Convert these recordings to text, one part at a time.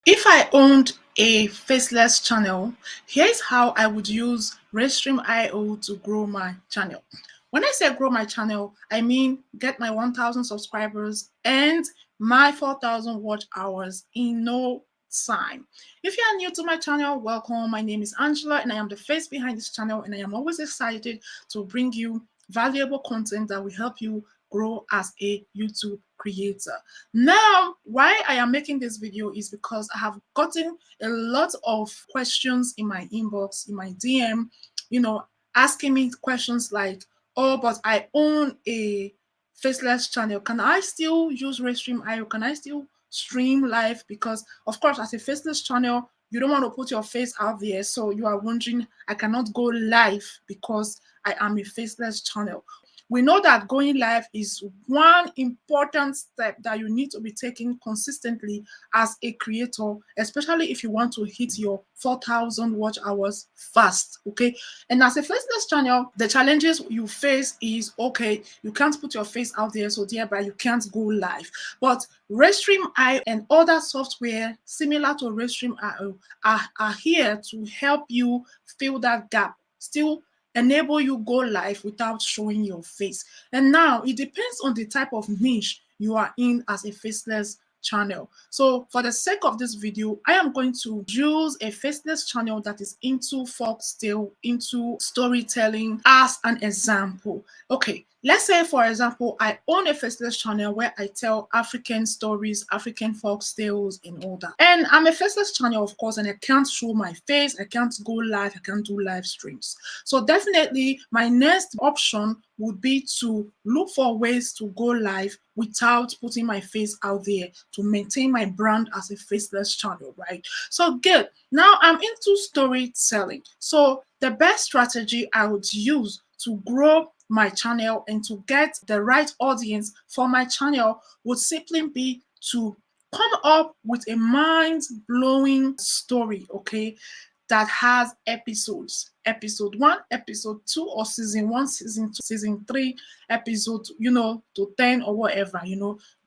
If I owned a faceless channel, here's how I would use Restream.io to grow my channel. When I say grow my channel, I mean get my 1,000 subscribers and my 4,000 watch hours in no time. If you are new to my channel, welcome. My name is Angela and I am the face behind this channel, and I am always excited to bring you valuable content that will help you grow as a YouTube creator. Now, why I am making this video is because I have gotten a lot of questions in my inbox, in my DM, asking me questions like, oh, but I own a faceless channel. Can I still use Restream.io? Can I still stream live? Because, of course, as a faceless channel, you don't want to put your face out there. So you are wondering, I cannot go live because I am a faceless channel. We know that going live is one important step that you need to be taking consistently as a creator, especially if you want to hit your 4,000 watch hours fast, okay? And as a faceless channel, the challenges you face is, okay, you can't put your face out there, so thereby you can't go live. But Restream.io and other software similar to Restream.io are here to help you fill that gap, still enable you go live without showing your face. And now it depends on the type of niche you are in as a faceless channel. So for the sake of this video, I am going to use a faceless channel that is into folktale, into storytelling as an example. Okay, let's say, for example, I own a faceless channel where I tell African stories, African folk tales, and all that. And I'm a faceless channel, of course, and I can't show my face, I can't go live, I can't do live streams. So definitely my next option would be to look for ways to go live without putting my face out there to maintain my brand as a faceless channel, right? So good. Now I'm into storytelling. So the best strategy I would use to grow my channel and to get the right audience for my channel would simply be to come up with a mind-blowing story, okay, that has episodes. Episode 1, episode 2, or season 1, season 2, season 3, episode, to 10 or whatever,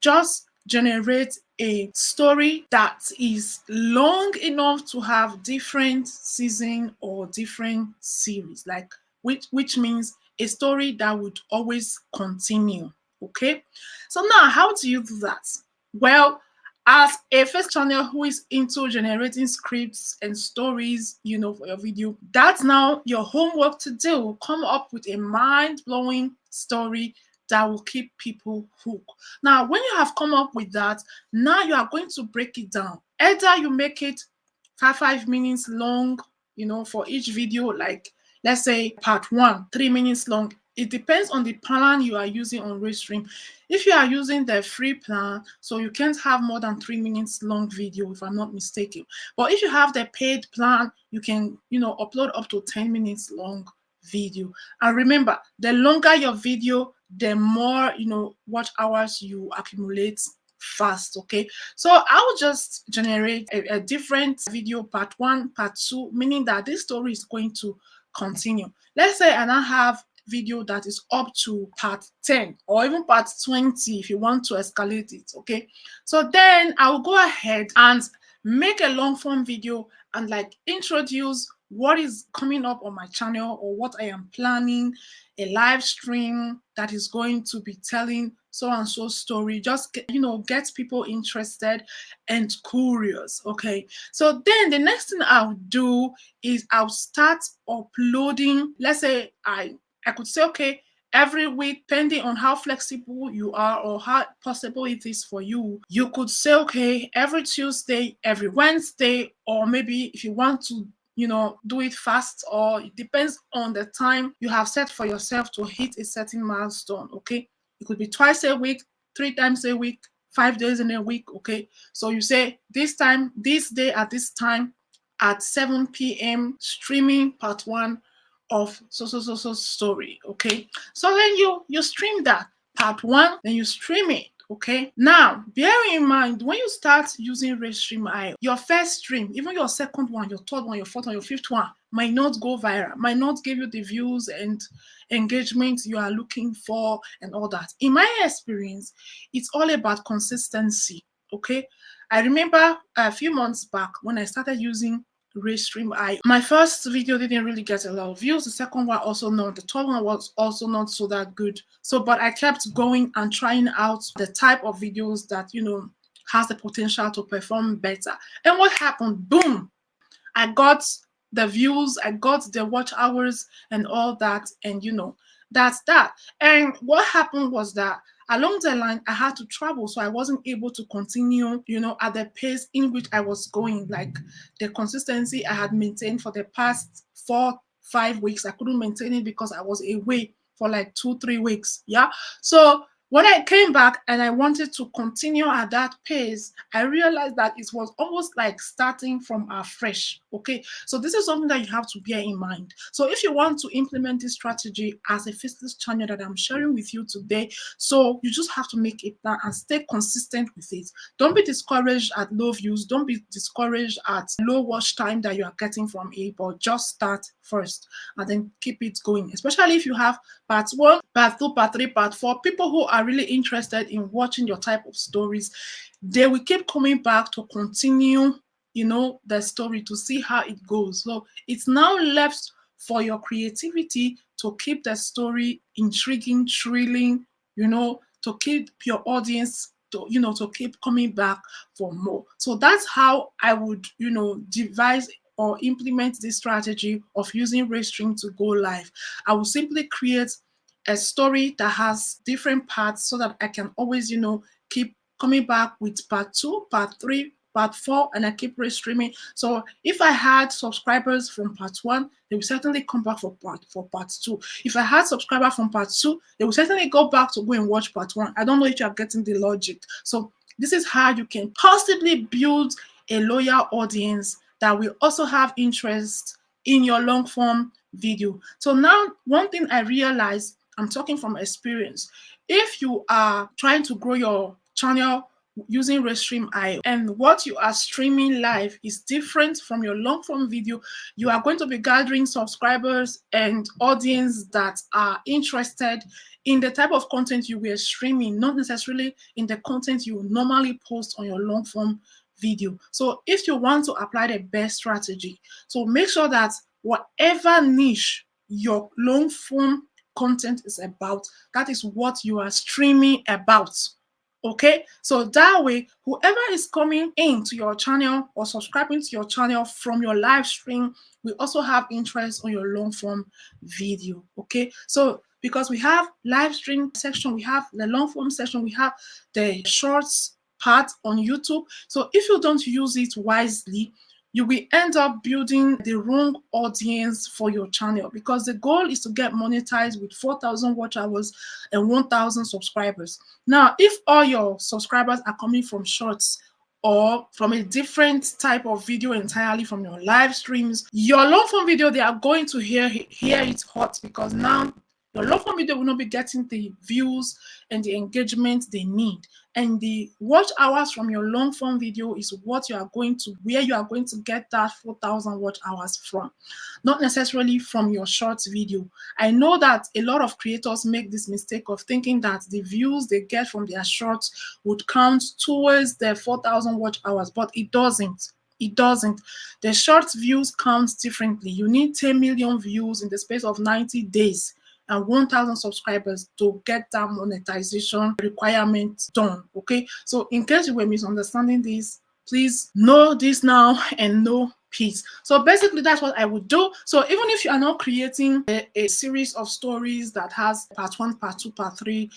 just generate a story that is long enough to have different season or different series, like which means a story that would always continue. Okay, so now how do you do that? Well, as a first channel who is into generating scripts and stories, for your video, that's now your homework to do. Come up with a mind-blowing story that will keep people hooked. Now, when you have come up with that, now you are going to break it down. Either you make it 5 minutes long, for each video, like let's say part 1, 3 minutes long. It depends on the plan you are using on Restream. If you are using the free plan, so you can't have more than 3 minutes long video, if I'm not mistaken. But if you have the paid plan, you can, upload up to 10 minutes long video. And remember, the longer your video, the more, watch hours you accumulate fast. Okay, so I will just generate a different video, part 1, part 2, meaning that this story is going to continue. Let's say I now have video that is up to part 10 or even part 20 if you want to escalate it. Okay, so then I will go ahead and make a long form video and like introduce what is coming up on my channel or what I am planning, a live stream that is going to be telling so and so story, just get people interested and curious. Okay, so then the next thing I'll do is I'll start uploading. Let's say I could say, okay, every week, depending on how flexible you are or how possible it is for you, you could say, okay, every Tuesday, every Wednesday, or maybe if you want to do it fast, or it depends on the time you have set for yourself to hit a certain milestone. Okay, it could be twice a week, 3 times a week, 5 days in a week. Okay, so you say this time, this day at this time at 7 p.m. streaming part 1 of so story. Okay, so then you stream that part 1, then you stream it. Okay, now bear in mind, when you start using Restream.io, your first stream, even your second one, your third one, your fourth one, your fifth one might not go viral, might not give you the views and engagement you are looking for and all that. In my experience, it's all about consistency. Okay, I remember a few months back when I started using Restream, my first video didn't really get a lot of views. The second one also not. The third one was also not so that good. So, but I kept going and trying out the type of videos that has the potential to perform better. And what happened? Boom! I got the views, I got the watch hours and all that, and that's that. And what happened was that along the line I had to travel, so I wasn't able to continue, at the pace in which I was going. Like the consistency I had maintained for the past 4-5 weeks, I couldn't maintain it because I was away for like 2-3 weeks. Yeah. So when I came back and I wanted to continue at that pace, I realized that it was almost like starting from afresh. Okay, so this is something that you have to bear in mind. So if you want to implement this strategy as a Faceless channel that I'm sharing with you today, so you just have to make a plan and stay consistent with it. Don't be discouraged at low views. Don't be discouraged at low watch time that you are getting from it, but just start first and then keep it going, especially if you have part 1, part 2, part 3, part 4. People who are really interested in watching your type of stories, they will keep coming back to continue the story, to see how it goes. So it's now left for your creativity to keep the story intriguing, thrilling, to keep your audience to keep coming back for more. So that's how I would devise or implement this strategy of using Restream to go live. I will simply create a story that has different parts so that I can always keep coming back with part 2, part 3, part 4, and I keep restreaming. So if I had subscribers from part 1, they will certainly come back for part 2. If I had subscribers from part 2, they will certainly go back to go and watch part 1. I don't know if you are getting the logic. So this is how you can possibly build a loyal audience that will also have interest in your long form video. So now one thing I realized, I'm talking from experience, if you are trying to grow your channel using Restream and what you are streaming live is different from your long form video, you are going to be gathering subscribers and audience that are interested in the type of content you were streaming, not necessarily in the content you normally post on your long form video. So if you want to apply the best strategy, so make sure that whatever niche your long form content is about, that is what you are streaming about. Okay, so that way whoever is coming into your channel or subscribing to your channel from your live stream will also have interest on your long form video. Okay, so because we have live stream section, we have the long form section, we have the shorts part on YouTube. So if you don't use it wisely, you will end up building the wrong audience for your channel, because the goal is to get monetized with 4,000 watch hours and 1,000 subscribers. Now, if all your subscribers are coming from shorts or from a different type of video entirely from your live streams, your long form video, they are going to hear it hot, because now your long form video will not be getting the views and the engagement they need. And the watch hours from your long form video is what you are going to, where you are going to get that 4,000 watch hours from, not necessarily from your short video. I know that a lot of creators make this mistake of thinking that the views they get from their shorts would count towards their 4,000 watch hours, but it doesn't. It doesn't. The short views count differently. You need 10 million views in the space of 90 days and 1,000 subscribers to get that monetization requirement done. Okay, so in case you were misunderstanding this, please know this now and know peace. So basically that's what I would do. So even if you are not creating a series of stories that has part 1, part 2, part 3,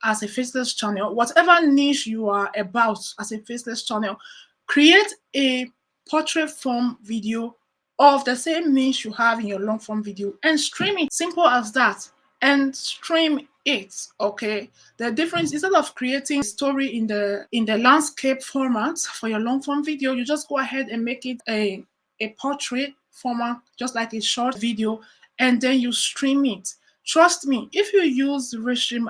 as a Faceless channel, whatever niche you are about as a Faceless channel, create a portrait form video of the same niche you have in your long form video and stream it. Simple as that. And stream it. Okay, the difference, instead of creating a story in the landscape format for your long form video, you just go ahead and make it a portrait format, just like a short video, and then you stream it. Trust me, if you use Restream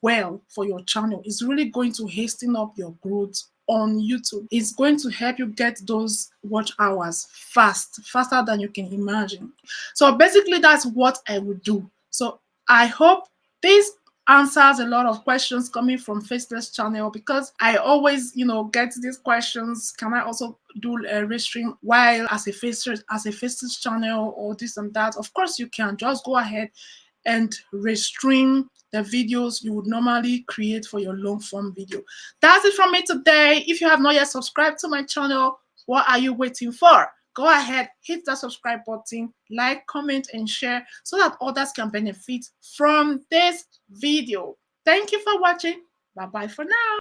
well for your channel, it's really going to hasten up your growth on YouTube. It's going to help you get those watch hours faster than you can imagine. So basically that's what I would do. So I hope this answers a lot of questions coming from Faceless channel, because I always, get these questions. Can I also do a Restream while as a Faceless channel, or this and that? Of course you can. Just go ahead and Restream the videos you would normally create for your long form video. That's it from me today. If you have not yet subscribed to my channel, what are you waiting for? Go ahead, hit that subscribe button, like, comment, and share so that others can benefit from this video. Thank you for watching. Bye-bye for now.